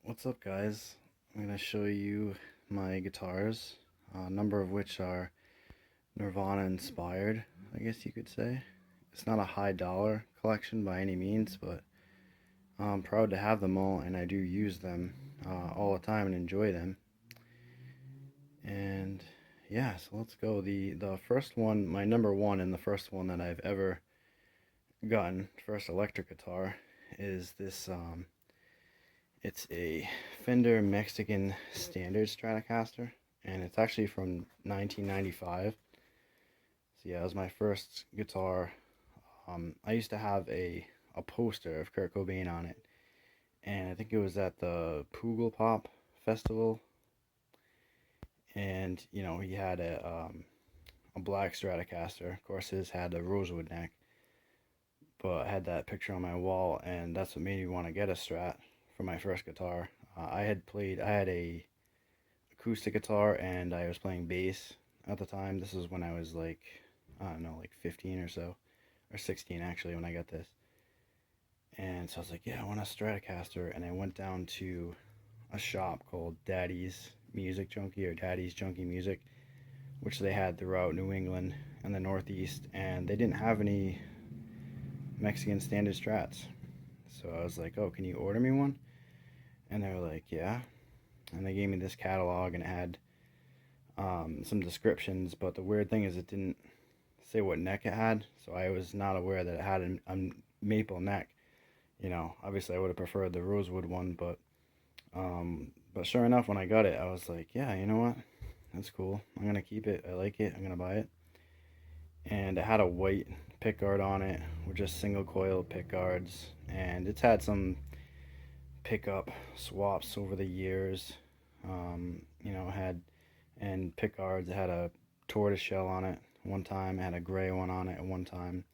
What's up, guys? I'm going to show you my guitars, a number of which are Nirvana inspired, I guess you could say. It's not a high dollar collection by any means, but I'm proud to have them all, and I do use them all the time and enjoy them. And yeah, so let's go. The first one, my number one, and the first one that I've ever gotten, first electric guitar, is this. It's a Fender Mexican Standard Stratocaster, and it's actually from 1995. So yeah, it was my first guitar. I used to have a poster of Kurt Cobain on it, and I think it was at the Poogle Pop Festival, and he had a black Stratocaster. Of course, his had a rosewood neck, but I had that picture on my wall, and that's what made me want to get a Strat for my first guitar. I had a acoustic guitar, and I was playing bass at the time. This is when I was like, I don't know, like 15 or so, or 16 actually, when I got this. And so I was like, yeah, I want a Stratocaster, and I went down to a shop called Daddy's Music Junkie, or Daddy's Junkie Music, which they had throughout New England and the Northeast, and they didn't have any Mexican standard Strats. So I was like, oh, can you order me one? And they were like, yeah. And they gave me this catalog, and it had some descriptions, but the weird thing is it didn't say what neck it had, so I was not aware that it had a maple neck. Obviously I would have preferred the rosewood one, but sure enough, when I got it, I was like, yeah, you know what? That's cool. I'm gonna keep it. I like it. I'm gonna buy it. And it had a white pickguard on it with just single coil pickguards, and it's had some pickup swaps over the years. Had and pickguards. It had a tortoise shell on it one time. It had a gray one on it at one time.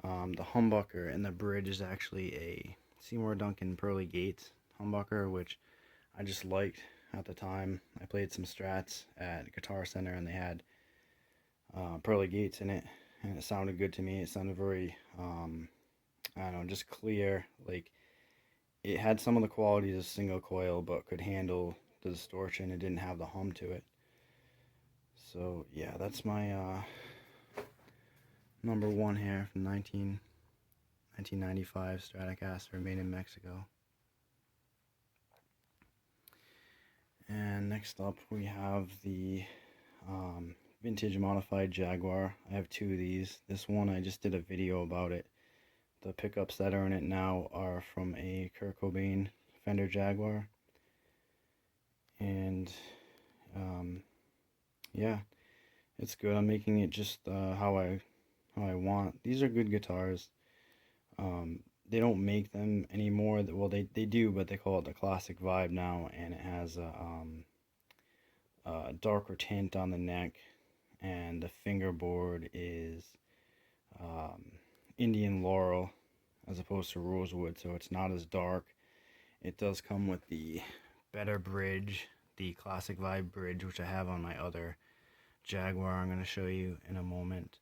The humbucker in the bridge is actually a Seymour Duncan Pearly Gates humbucker, which I just liked at the time. I played some Strats at Guitar Center, and they had Pearly Gates in it, and it sounded good to me. It sounded very, I don't know, just clear. Like, it had some of the qualities of single coil, but could handle the distortion. It didn't have the hum to it. So yeah, that's my number one here from 1995 Stratocaster, made in Mexico. And next up we have the vintage modified Jaguar. I have two of these. This one, I just did a video about it. The pickups that are in it now are from a Kurt Cobain Fender Jaguar. And yeah, it's good. I'm making it just how I want. These are good guitars. They don't make them anymore. Well, they do, but they call it the classic vibe now, and it has a darker tint on the neck, and the fingerboard is Indian laurel as opposed to rosewood, so it's not as dark. It does come with the better bridge, the classic vibe bridge, which I have on my other Jaguar I'm going to show you in a moment.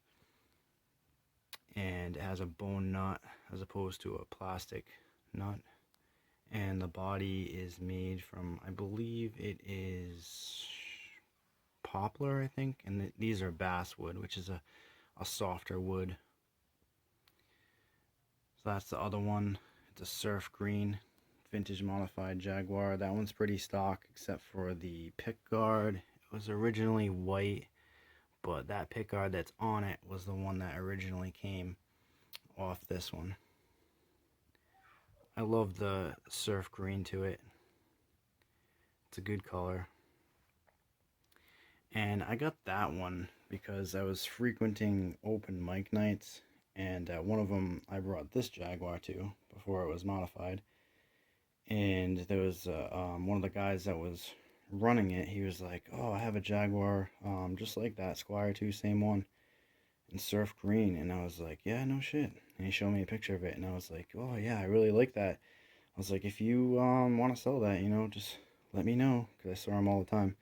And it has a bone nut as opposed to a plastic nut. And the body is made from, I believe it is poplar, I think. And these are basswood, which is a softer wood. So that's the other one. It's a surf green vintage modified Jaguar. That one's pretty stock except for the pick guard. It was originally white, but that pick guard that's on it was the one that originally came off this one. I love the surf green to it. It's a good color. And I got that one because I was frequenting open mic nights, and at one of them I brought this Jaguar to before it was modified. And there was one of the guys that was running it. He was like, oh, I have a Jaguar just like that, Squire 2, same one, in surf green. And I was like, yeah, no shit. And he showed me a picture of it, and I was like, oh yeah, I really like that. I was like, if you want to sell that, just let me know, because I saw him all the time.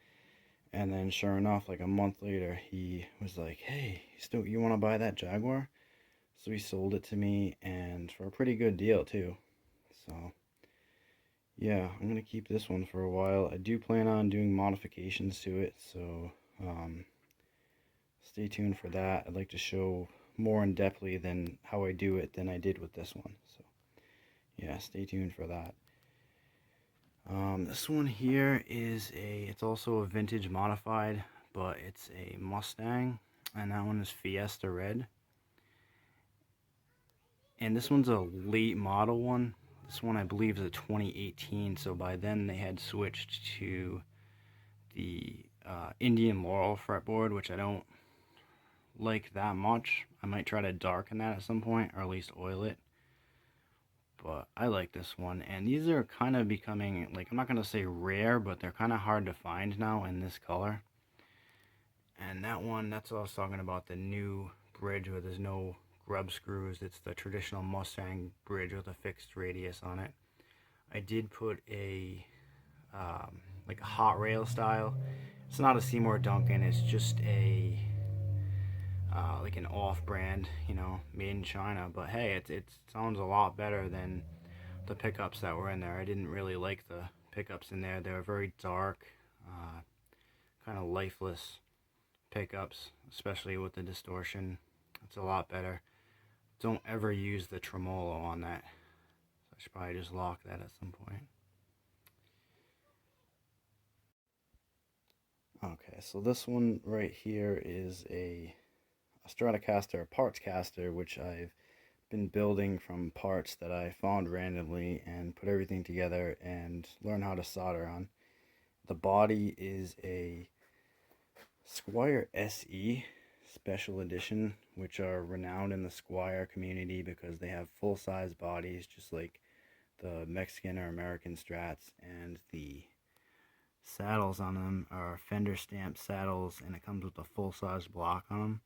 And then sure enough, like a month later, he was like, hey, you want to buy that Jaguar? So he sold it to me, and for a pretty good deal too. So yeah, I'm gonna keep this one for a while. I do plan on doing modifications to it, so stay tuned for that. I'd like to show more in depthly than how I do it than I did with this one. So yeah, stay tuned for that. This one here is it's also a vintage modified, but it's a Mustang, and that one is Fiesta Red. And this one's a late model one. This one I believe is a 2018, so by then they had switched to the Indian Laurel fretboard, which I don't like that much. I might try to darken that at some point, or at least oil it. But I like this one, and these are kind of becoming, like, I'm not going to say rare, but they're kind of hard to find now in this color. And that one, that's what I was talking about, the new bridge where there's no grub screws. It's the traditional Mustang bridge with a fixed radius on it. I did put a like a hot rail style. It's not a Seymour Duncan, it's just a like an off-brand, you know, made in China. But hey, it sounds a lot better than the pickups that were in there. I didn't really like the pickups in there. They were very dark, kind of lifeless pickups, especially with the distortion. It's a lot better. Don't ever use the tremolo on that. So I should probably just lock that at some point. Okay, so this one right here is a Stratocaster parts caster, which I've been building from parts that I found randomly and put everything together and learn how to solder on. The body is a Squire SE special edition, which are renowned in the Squire community because they have full-size bodies just like the Mexican or American Strats, and the saddles on them are Fender stamped saddles, and it comes with a full-size block on them.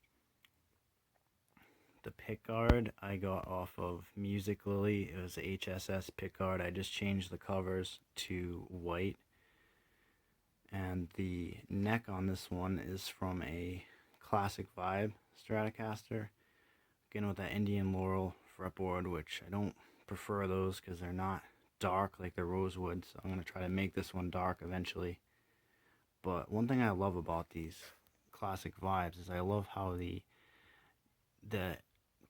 The pickguard I got off of Music Lily. It was a HSS pickguard. I just changed the covers to white. And the neck on this one is from a Classic Vibe Stratocaster. Again with that Indian Laurel fretboard, which I don't prefer those because they're not dark like the rosewood. So I'm going to try to make this one dark eventually. But one thing I love about these Classic Vibes is I love how the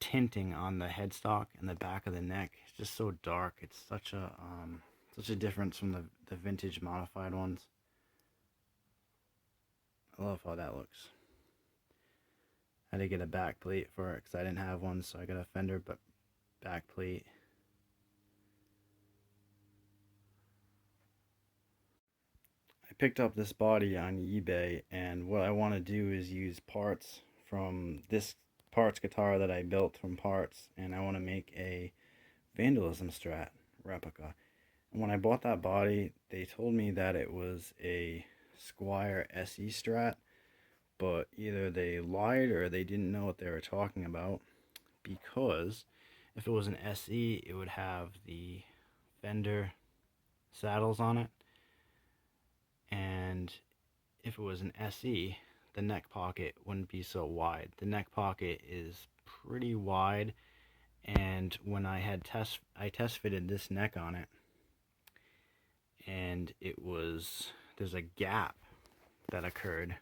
tinting on the headstock and the back of the neck is just so dark. It's such a difference from the vintage modified ones. I love how that looks. I had to get a back plate for it because I didn't have one, so I got a Fender back plate. I picked up this body on eBay, and what I want to do is use parts from this parts guitar that I built from parts, and I want to make a Vandalism Strat replica. And when I bought that body, they told me that it was a Squire SE Strat, but either they lied or they didn't know what they were talking about, because if it was an SE, it would have the Fender saddles on it, and if it was an SE, the neck pocket wouldn't be so wide. The neck pocket is pretty wide, and when I test fitted this neck on it, and there's a gap that occurred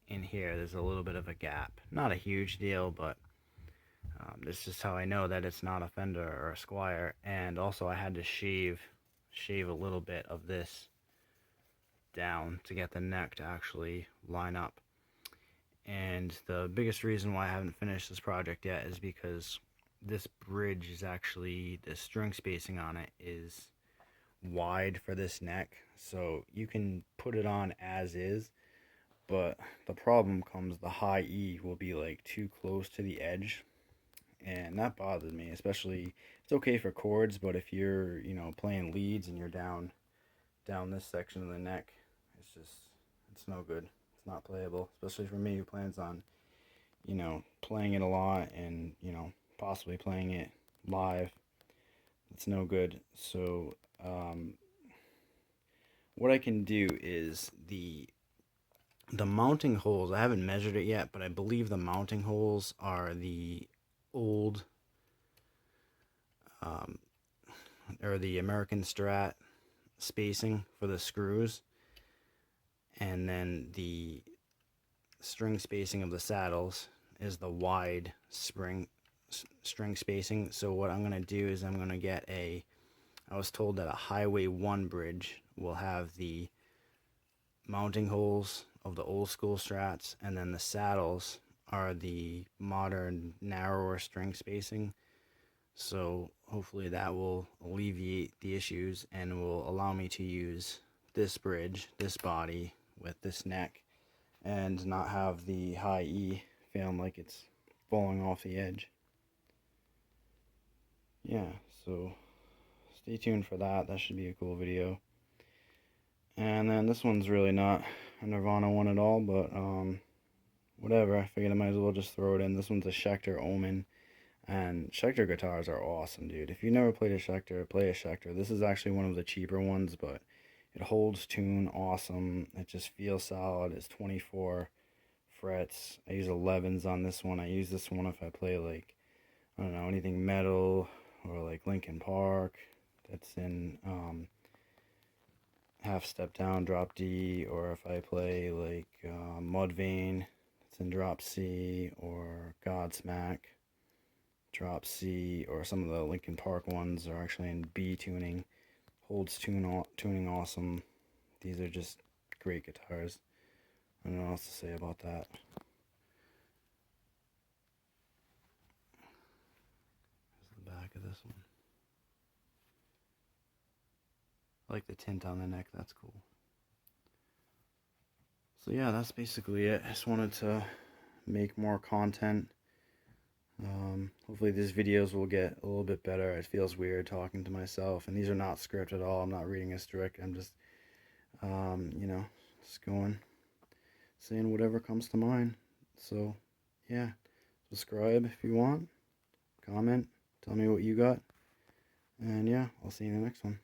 in here. There's a little bit of a gap, not a huge deal, but this is how I know that it's not a Fender or a Squire. And also I had to shave a little bit of this down to get the neck to actually line up. And the biggest reason why I haven't finished this project yet is because this bridge is actually, the string spacing on it is wide for this neck, so you can put it on as is, but the problem comes, the high E will be like too close to the edge, and that bothers me. Especially, it's okay for chords, but if you're, you know, playing leads and you're down this section of the neck, it's no good. It's not playable, especially for me who plans on, you know, playing it a lot and, you know, possibly playing it live. It's no good. So what I can do is the mounting holes. I haven't measured it yet, but I believe the mounting holes are the old or the American Strat spacing for the screws, and then the string spacing of the saddles is the wide string spacing. So what I'm going to do is I'm going to get I was told that a Highway 1 bridge will have the mounting holes of the old school Strats, and then the saddles are the modern narrower string spacing. So hopefully that will alleviate the issues and will allow me to use this bridge, this body with this neck, and not have the high E feeling like it's falling off the edge. Yeah, so stay tuned for that. That should be a cool video. And then this one's really not a Nirvana one at all, but whatever. I figured I might as well just throw it in. This one's a Schecter Omen. And Schecter guitars are awesome, dude. If you never played a Schecter, play a Schecter. This is actually one of the cheaper ones, but it holds tune awesome. It just feels solid. It's 24 frets. I use 11s on this one. I use this one if I play, like, I don't know, anything metal or like Linkin Park that's in half step down, drop D, or if I play like Mudvayne, it's in drop C, or Godsmack, drop C, or some of the Linkin Park ones are actually in B tuning. Holds tuning awesome. These are just great guitars. I don't know what else to say about that. Here's the back of this one. I like the tint on the neck, that's cool. So yeah, that's basically it. I just wanted to make more content. Hopefully these videos will get a little bit better. It feels weird talking to myself, and these are not scripted at all. I'm not reading a script. I'm just, just going, saying whatever comes to mind. So, yeah, subscribe if you want, comment, tell me what you got, and yeah, I'll see you in the next one.